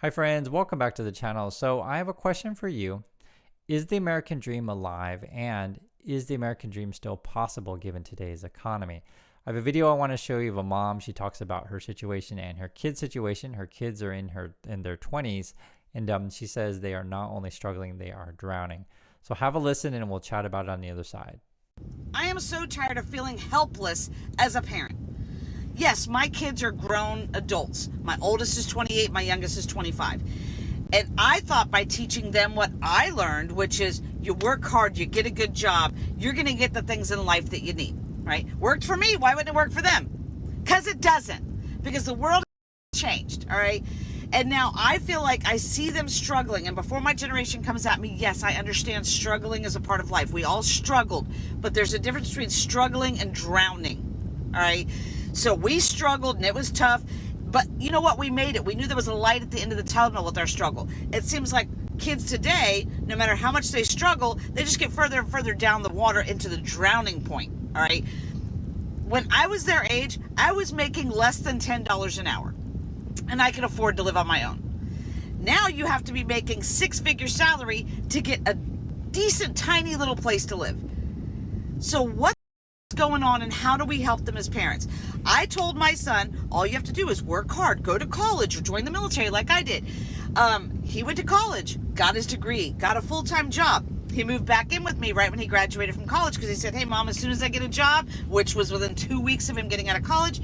Hi friends, welcome back to the channel. So I have a question for you. Is the American dream alive, and is the American dream still possible given today's economy? I have a video I want to show you of a mom. She talks about her situation and her kid's situation. Her kids are in their 20s, and she says they are not only struggling, they are drowning. So have a listen and we'll chat about it on the other side. I am so tired of feeling helpless as a parent. Yes, my kids are grown adults. My oldest is 28, my youngest is 25. And I thought by teaching them what I learned, which is you work hard, you get a good job, you're going to get the things in life that you need, right? Worked for me, why wouldn't it work for them? Because it doesn't. Because the world has changed, all right? And now I feel like I see them struggling. And before my generation comes at me, yes, I understand struggling is a part of life. We all struggled. But there's a difference between struggling and drowning, all right? So we struggled and it was tough. But you know what? We made it. We knew there was a light at the end of the tunnel with our struggle. It seems like kids today, no matter how much they struggle, they just get further and further down the water into the drowning point, all right? When I was their age, I was making less than $10 an hour. And I can afford to live on my own. Now you have to be making six-figure salary to get a decent, tiny little place to live. So what's going on and how do we help them as parents? I told my son, all you have to do is work hard, go to college or join the military like I did. He went to college, got his degree, got a full-time job. He moved back in with me right when he graduated from college because he said, hey, Mom, as soon as I get a job, which was within 2 weeks of him getting out of college,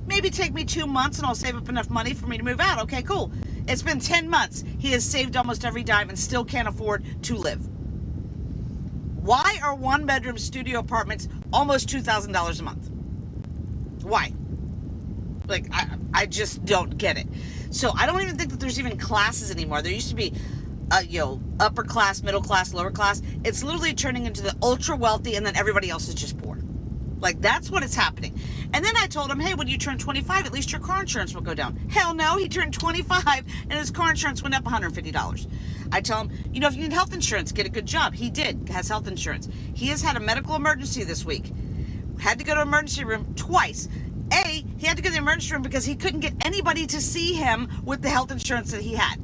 maybe take me 2 months and I'll save up enough money for me to move out. Okay, cool. It's been 10 months. He has saved almost every dime and still can't afford to live. Why are one-bedroom studio apartments almost $2,000 a month? Why? Like, I just don't get it. So I don't even think that there's even classes anymore. There used to be, upper class, middle class, lower class. It's literally turning into the ultra wealthy and then everybody else is just poor. Like, that's what is happening. And then I told him, hey, when you turn 25, at least your car insurance will go down. Hell no, he turned 25 and his car insurance went up $150. I tell him, if you need health insurance, get a good job. He has health insurance. He has had a medical emergency this week. Had to go to emergency room twice. He had to go to the emergency room because he couldn't get anybody to see him with the health insurance that he had,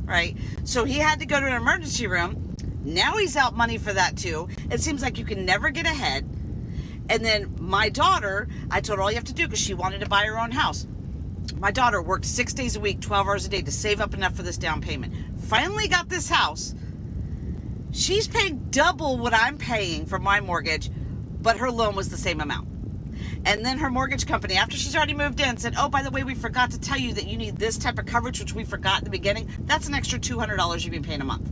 right? So he had to go to an emergency room. Now he's out money for that too. It seems like you can never get ahead. And then my daughter, I told her all you have to do because she wanted to buy her own house. My daughter worked 6 days a week, 12 hours a day to save up enough for this down payment. Finally got this house. She's paying double what I'm paying for my mortgage, but her loan was the same amount. And then her mortgage company, after she's already moved in, said, oh, by the way, we forgot to tell you that you need this type of coverage, which we forgot in the beginning. That's an extra $200 you've been paying a month.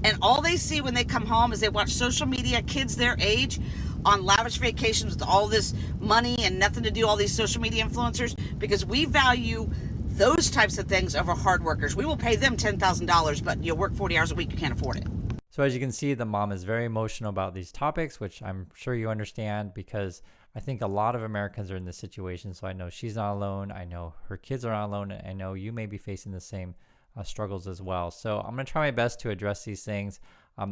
And all they see when they come home is they watch social media, kids their age on lavish vacations with all this money and nothing to do, all these social media influencers, because we value those types of things over hard workers. We will pay them $10,000, but you work 40 hours a week, you can't afford it. So as you can see, the mom is very emotional about these topics, which I'm sure you understand, because I think a lot of Americans are in this situation. So I know she's not alone. I know her kids are not alone. And I know you may be facing the same struggles as well. So I'm going to try my best to address these things.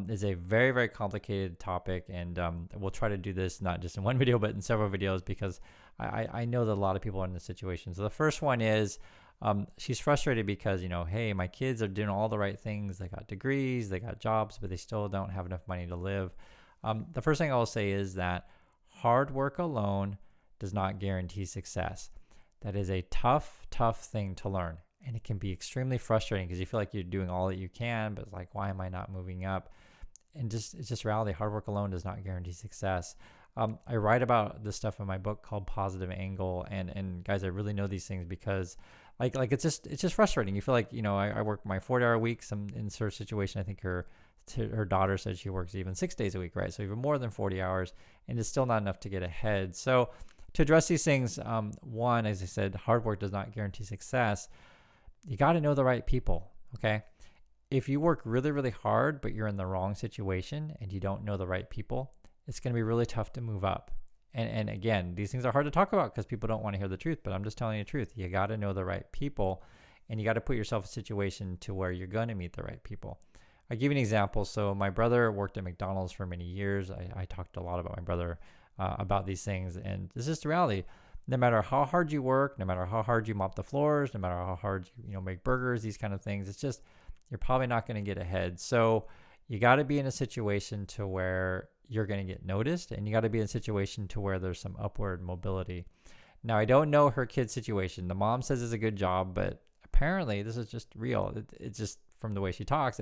It's a very, very complicated topic, and we'll try to do this not just in one video, but in several videos, because I know that a lot of people are in this situation. So the first one is she's frustrated because, hey, my kids are doing all the right things. They got degrees, they got jobs, but they still don't have enough money to live. The first thing I will say is that hard work alone does not guarantee success. That is a tough, tough thing to learn. And it can be extremely frustrating because you feel like you're doing all that you can, but it's like, why am I not moving up? And it's just reality. Hard work alone does not guarantee success. I write about this stuff in my book called Positive Angle. And guys, I really know these things because like it's just frustrating. You feel like, I work my 40-hour weeks. In her situation, I think her daughter said she works even 6 days a week, right? So even more than 40 hours, and it's still not enough to get ahead. So to address these things, one, as I said, hard work does not guarantee success. You got to know the right people, okay? If you work really, really hard, but you're in the wrong situation and you don't know the right people, it's going to be really tough to move up. And again, these things are hard to talk about because people don't want to hear the truth, but I'm just telling you the truth. You got to know the right people, and you got to put yourself in a situation to where you're going to meet the right people. I'll give you an example. So my brother worked at McDonald's for many years. I talked a lot about my brother about these things, and this is the reality. no matter how hard you work, no matter how hard you mop the floors, no matter how hard you make burgers, these kind of things, it's just, you're probably not going to get ahead. So you got to be in a situation to where you're going to get noticed, and you got to be in a situation to where there's some upward mobility. Now, I don't know her kid's situation. The mom says it's a good job, but apparently this is just real. It's just from the way she talks,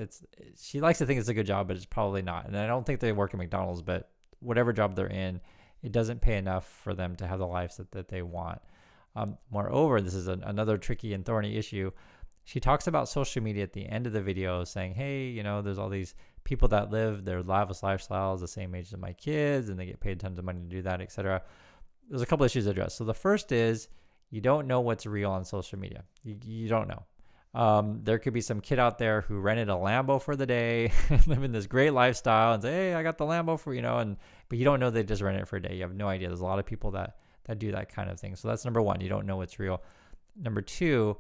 she likes to think it's a good job, but it's probably not. And I don't think they work at McDonald's, but whatever job they're in, it doesn't pay enough for them to have the lives that they want. Moreover, this is another tricky and thorny issue. She talks about social media at the end of the video saying, hey, there's all these people that live their lavish lifestyles the same age as my kids, and they get paid tons of money to do that, etc. There's a couple issues addressed. So the first is, you don't know what's real on social media. You don't know. There could be some kid out there who rented a Lambo for the day, living this great lifestyle, and say, hey, I got the Lambo for, but you don't know they just rent it for a day. You have no idea. There's a lot of people that do that kind of thing. So that's number one. You don't know what's real. Number two,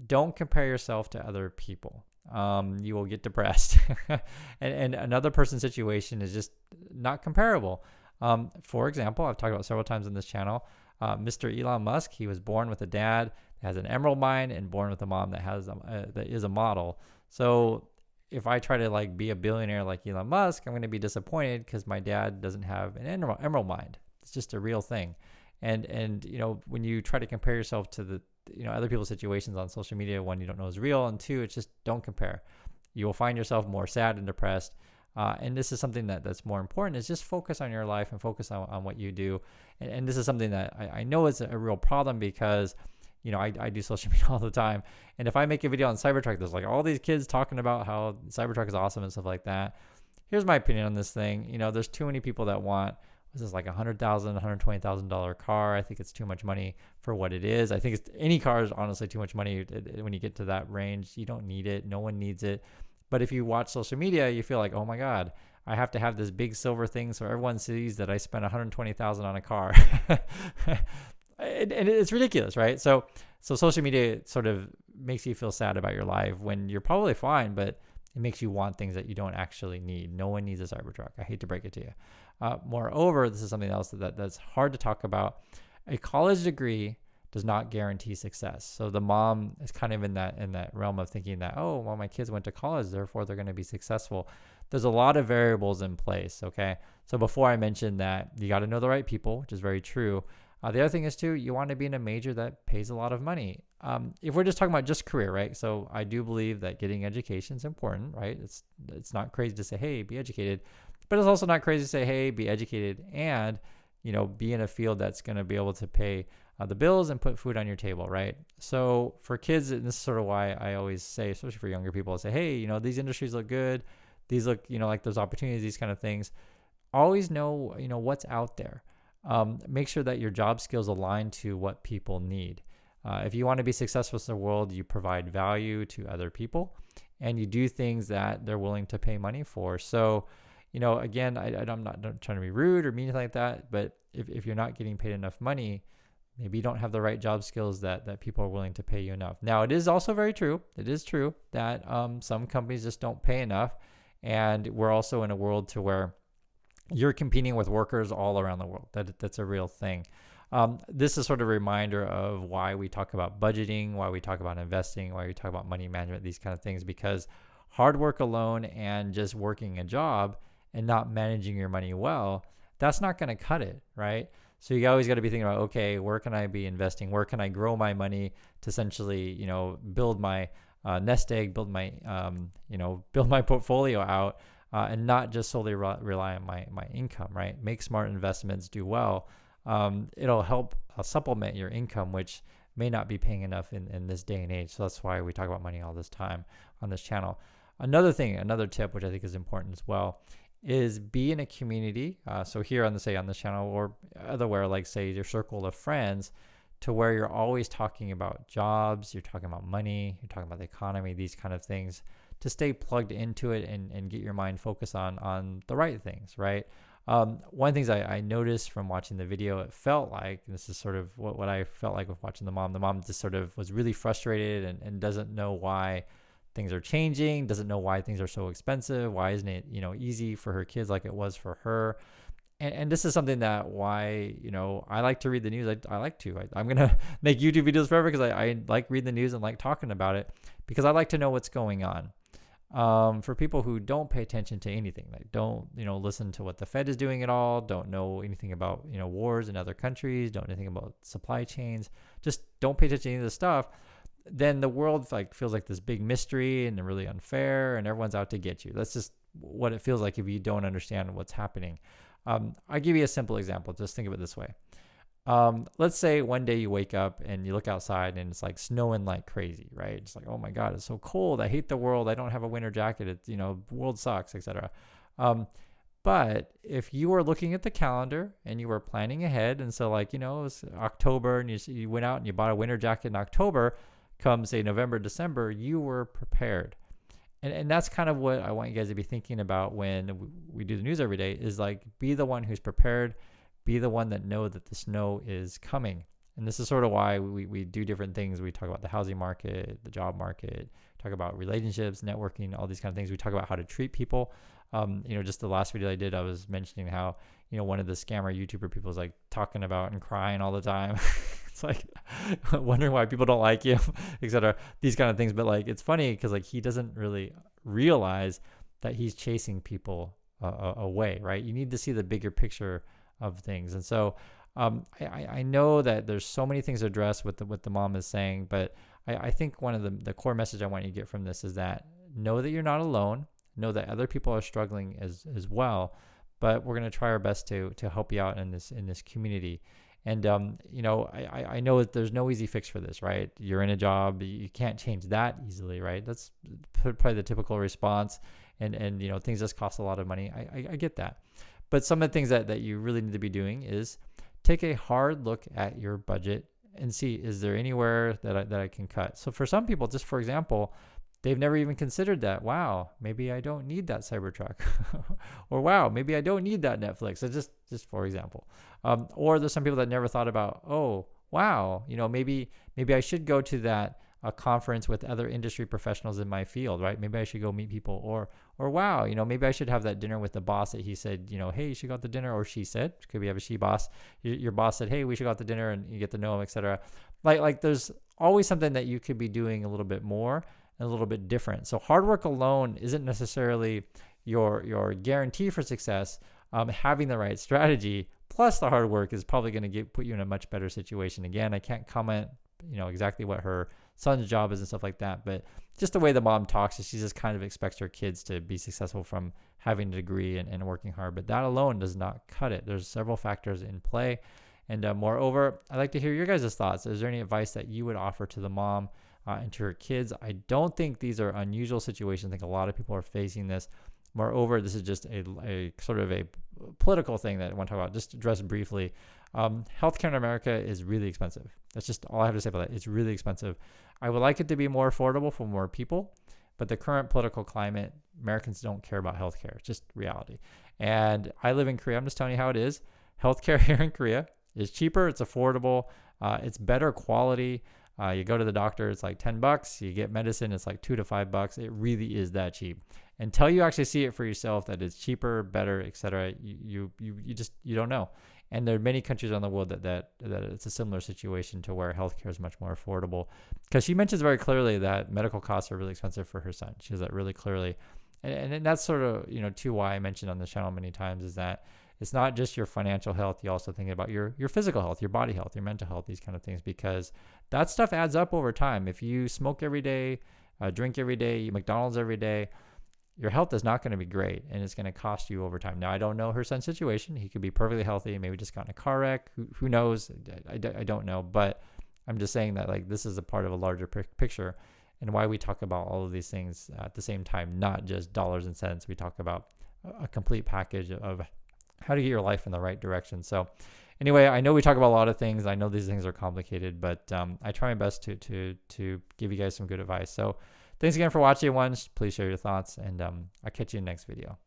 don't compare yourself to other people. You will get depressed. and another person's situation is just not comparable. For example, I've talked about several times on this channel, Mr. Elon Musk, he was born with a dad that has an emerald mine and born with a mom that is a model. So if I try to be a billionaire like Elon Musk, I'm going to be disappointed because my dad doesn't have an emerald mine. It's just a real thing. And when you try to compare yourself to the other people's situations on social media, one, you don't know is real, and two, it's just don't compare. You will find yourself more sad and depressed. And this is something that's more important, is just focus on your life and focus on what you do. And this is something that I know is a real problem because, I do social media all the time. And if I make a video on Cybertruck, there's all these kids talking about how Cybertruck is awesome and stuff like that. Here's my opinion on this thing. There's too many people that want, this is $100,000, $120,000 car. I think it's too much money for what it is. I think any car is honestly too much money when you get to that range. You don't need it. No one needs it. But if you watch social media, you feel like, oh my God, I have to have this big silver thing so everyone sees that I spent $120,000 on a car. and it's ridiculous, right? So social media sort of makes you feel sad about your life when you're probably fine, but it makes you want things that you don't actually need. No one needs a Cybertruck. I hate to break it to you. Moreover, this is something else that's hard to talk about. A college degree does not guarantee success. So the mom is kind of in that realm of thinking that, oh, well, my kids went to college, therefore they're going to be successful. There's a lot of variables in place, okay? So before I mentioned that you got to know the right people, which is very true. The other thing is too, you want to be in a major that pays a lot of money. If we're just talking about just career, right? So I do believe that getting education is important, right? It's not crazy to say, hey, be educated, but it's also not crazy to say, hey, be educated and, be in a field that's going to be able to pay the bills and put food on your table, right? So for kids, and this is sort of why I always say, especially for younger people, I say, hey, these industries look good. These look, like there's opportunities, these kind of things. Always know, what's out there. Make sure that your job skills align to what people need. If you want to be successful in the world, you provide value to other people and you do things that they're willing to pay money for. So, again, I'm not trying to be rude or mean anything like that, but if you're not getting paid enough money, maybe you don't have the right job skills that people are willing to pay you enough. Now, it is also very true. It is true that some companies just don't pay enough. And we're also in a world to where you're competing with workers all around the world. That's a real thing. This is sort of a reminder of why we talk about budgeting, why we talk about investing, why we talk about money management, these kind of things, because hard work alone and just working a job and not managing your money well, that's not going to cut it, right? So you always got to be thinking about, okay, where can I be investing? Where can I grow my money to essentially, build my nest egg, build my portfolio out, and not just solely rely on my income, right? Make smart investments, do well. It'll help supplement your income, which may not be paying enough in this day and age. So that's why we talk about money all this time on this channel. Another tip, which I think is important as well, is be in a community. So here on this channel or otherwhere, like say your circle of friends, to where you're always talking about jobs, you're talking about money, you're talking about the economy, these kind of things, to stay plugged into it and get your mind focused on the right things, right? One of the things I noticed from watching the video, it felt like, and this is sort of what I felt like with watching the mom just sort of was really frustrated and doesn't know why things are changing, doesn't know why things are so expensive, why isn't it, easy for her kids like it was for her. And this is something that why, I like to read the news. I like to. I'm going to make YouTube videos forever because I like reading the news and like talking about it because I like to know what's going on. For people who don't pay attention to anything, like don't, listen to what the Fed is doing at all, don't know anything about, wars in other countries, don't know anything about supply chains, just don't pay attention to any of this stuff, then the world like feels like this big mystery and really unfair and everyone's out to get you. That's just what it feels like if you don't understand what's happening. I'll give you a simple example. Just think of it this way. Let's say one day you wake up and you look outside and it's like snowing like crazy, right? It's like, oh my God, it's so cold. I hate the world. I don't have a winter jacket. It's, the world sucks, etc. But if you were looking at the calendar and you were planning ahead, and so like, it was October and you went out and you bought a winter jacket in October, come say November, December, you were prepared. And that's kind of what I want you guys to be thinking about when we do the news every day is like, be the one who's prepared, be the one that know that the snow is coming. And this is sort of why we do different things. We talk about the housing market, the job market, talk about relationships, networking, all these kind of things. We talk about how to treat people. Just the last video I did, I was mentioning how, one of the scammer YouTuber people is like talking about and crying all the time. It's like wondering why people don't like you, etc. These kind of things. But like, it's funny because like he doesn't really realize that he's chasing people away, right? You need to see the bigger picture of things. And so I know that there's so many things to address with what the mom is saying, but I think one of the core message I want you to get from this is that know that you're not alone, know that other people are struggling as well, but we're going to try our best to help you out in this community. And, I know that there's no easy fix for this, right? You're in a job, you can't change that easily, right? That's probably the typical response. And things just cost a lot of money. I get that. But some of the things that you really need to be doing is take a hard look at your budget and see, is there anywhere that I can cut? So for some people, just for example, they've never even considered that. Wow, maybe I don't need that Cybertruck. Or wow, maybe I don't need that Netflix. So just for example. Or there's some people that never thought about, oh, wow, maybe I should go to that conference with other industry professionals in my field, right? Maybe I should go meet people. Or wow, maybe I should have that dinner with the boss that he said, hey, you should go out to dinner. Or she said, could we have a she boss? Your boss said, hey, we should go out to dinner, and you get to know him, etc. Like there's always something that you could be doing a little bit more and a little bit different. So hard work alone isn't necessarily your guarantee for success. Having the right strategy plus the hard work is probably going to put you in a much better situation. Again, I can't comment, exactly what her son's job is and stuff like that, but just the way the mom talks, she just kind of expects her kids to be successful from having a degree and working hard. But that alone does not cut it. There's several factors in play. And moreover, I'd like to hear your guys' thoughts. Is there any advice that you would offer to the mom and to her kids? I don't think these are unusual situations. I think a lot of people are facing this. Moreover, this is just a sort of a political thing that I want to talk about. Just to address briefly, healthcare in America is really expensive. That's just all I have to say about that. It's really expensive. I would like it to be more affordable for more people, but the current political climate, Americans don't care about healthcare. It's just reality. And I live in Korea. I'm just telling you how it is. Healthcare here in Korea is cheaper. It's affordable. It's better quality. You go to the doctor, it's like $10. You get medicine, it's like $2 to $5. It really is that cheap. Until you actually see it for yourself that it's cheaper, better, etc., you don't know. And there are many countries around the world that it's a similar situation to where healthcare is much more affordable. Because she mentions very clearly that medical costs are really expensive for her son. She says that really clearly. And that's sort of, too, why I mentioned on the channel many times is that it's not just your financial health. You also think about your physical health, your body health, your mental health, these kind of things, because that stuff adds up over time. If you smoke every day, drink every day, eat McDonald's every day, your health is not going to be great, and it's going to cost you over time. Now, I don't know her son's situation. He could be perfectly healthy, maybe just got in a car wreck. Who knows? I don't know, but I'm just saying that like this is a part of a larger picture, and why we talk about all of these things at the same time, not just dollars and cents. We talk about a complete package of how to get your life in the right direction. So anyway, I know we talk about a lot of things. I know these things are complicated, but I try my best to give you guys some good advice. So thanks again for watching once. Please share your thoughts, and I'll catch you in the next video.